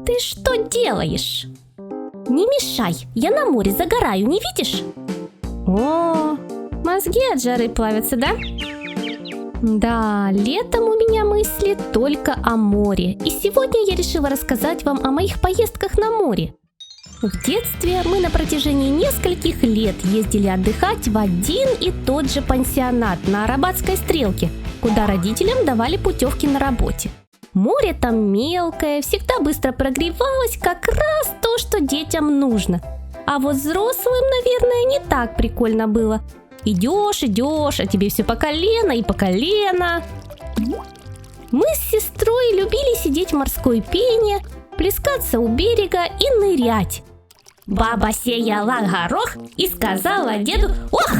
Ты что делаешь? Не мешай, я на море загораю, не видишь? О, мозги от жары плавятся, да? Да, летом у меня мысли только о море. И сегодня я решила рассказать вам о моих поездках на море. В детстве мы на протяжении нескольких лет ездили отдыхать в один и тот же пансионат на Арабатской стрелке, куда родителям давали путевки на работе. Море там мелкое, всегда быстро прогревалось, как раз то, что детям нужно. А вот взрослым, наверное, не так прикольно было. Идешь, а тебе все по колено и по колено. Мы с сестрой любили сидеть в морской пене, плескаться у берега и нырять. Баба сеяла горох и сказала деду «Ох!».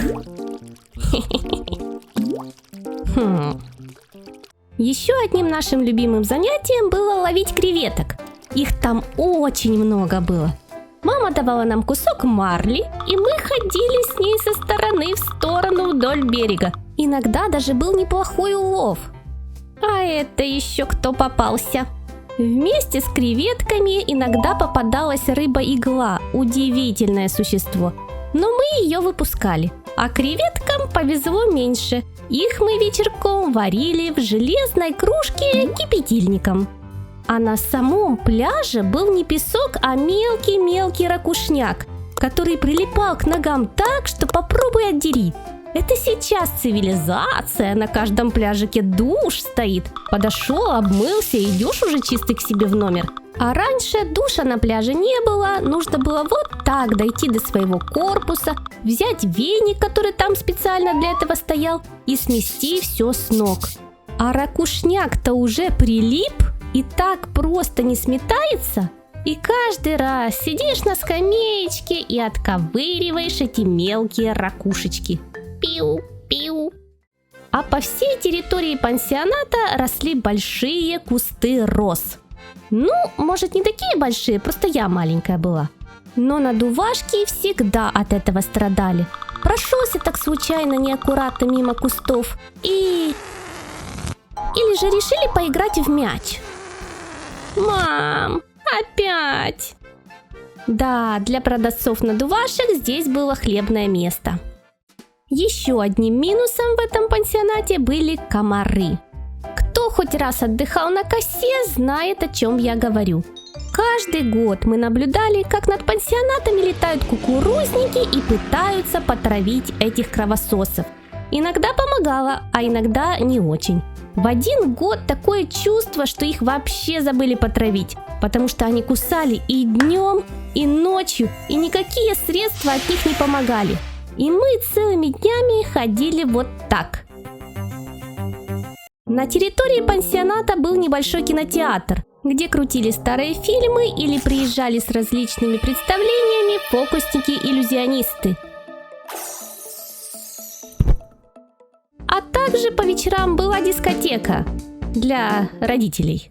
Еще одним нашим любимым занятием было ловить креветок. Их там очень много было. Мама давала нам кусок марли, и мы ходили с ней со стороны в сторону вдоль берега. Иногда даже был неплохой улов. А это еще кто попался? Вместе с креветками иногда попадалась рыба-игла, удивительное существо. Но мы ее выпускали, а креветкам повезло меньше. Их мы вечерком варили в железной кружке кипятильником. А на самом пляже был не песок, а мелкий-мелкий ракушняк, который прилипал к ногам так, что попробуй отдери. Это сейчас цивилизация, на каждом пляжике душ стоит. Подошел, обмылся, идешь уже чистый к себе в номер. А раньше душа на пляже не было, нужно было вот так дойти до своего корпуса, взять веник, который там специально для этого стоял, и смести все с ног. А ракушняк-то уже прилип и так просто не сметается. И каждый раз сидишь на скамеечке и отковыриваешь эти мелкие ракушечки. Пиу-пиу. А по всей территории пансионата росли большие кусты роз. Ну, может, не такие большие, просто я маленькая была. Но надувашки всегда от этого страдали. Прошелся так случайно неаккуратно мимо кустов или же решили поиграть в мяч. Мам, опять! Да, для продавцов надувашек здесь было хлебное место. Еще одним минусом в этом пансионате были комары. Кто хоть раз отдыхал на косе, знает, о чем я говорю. Каждый год мы наблюдали, как над пансионатами летают кукурузники и пытаются потравить этих кровососов. Иногда помогало, а иногда не очень. В один год такое чувство, что их вообще забыли потравить, потому что они кусали и днем, и ночью, и никакие средства от них не помогали. И мы целыми днями ходили вот так. На территории пансионата был небольшой кинотеатр, где крутили старые фильмы или приезжали с различными представлениями фокусники-иллюзионисты. А также по вечерам была дискотека для родителей.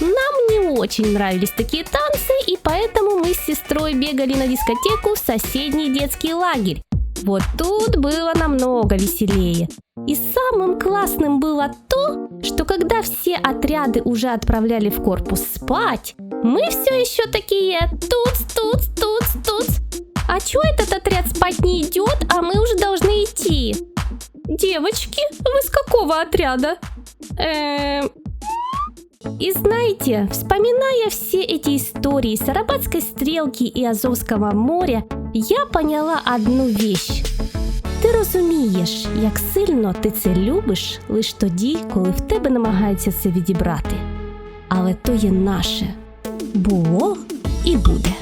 Нам не очень нравились такие танцы, и поэтому мы с сестрой бегали на дискотеку в соседний детский лагерь. Вот тут было намного веселее. И самым классным было то, что когда все отряды уже отправляли в корпус спать, мы все еще такие туц. А чё этот отряд спать не идет, а мы уже должны идти? Девочки, вы с какого отряда? И знаете, вспоминая все эти истории с Арабатской стрелки и Азовского моря, я поняла одну вещь. Ти розумієш, як сильно ти це любиш лише тоді, коли в тебе намагаються це відібрати. Але то є наше. Було і буде.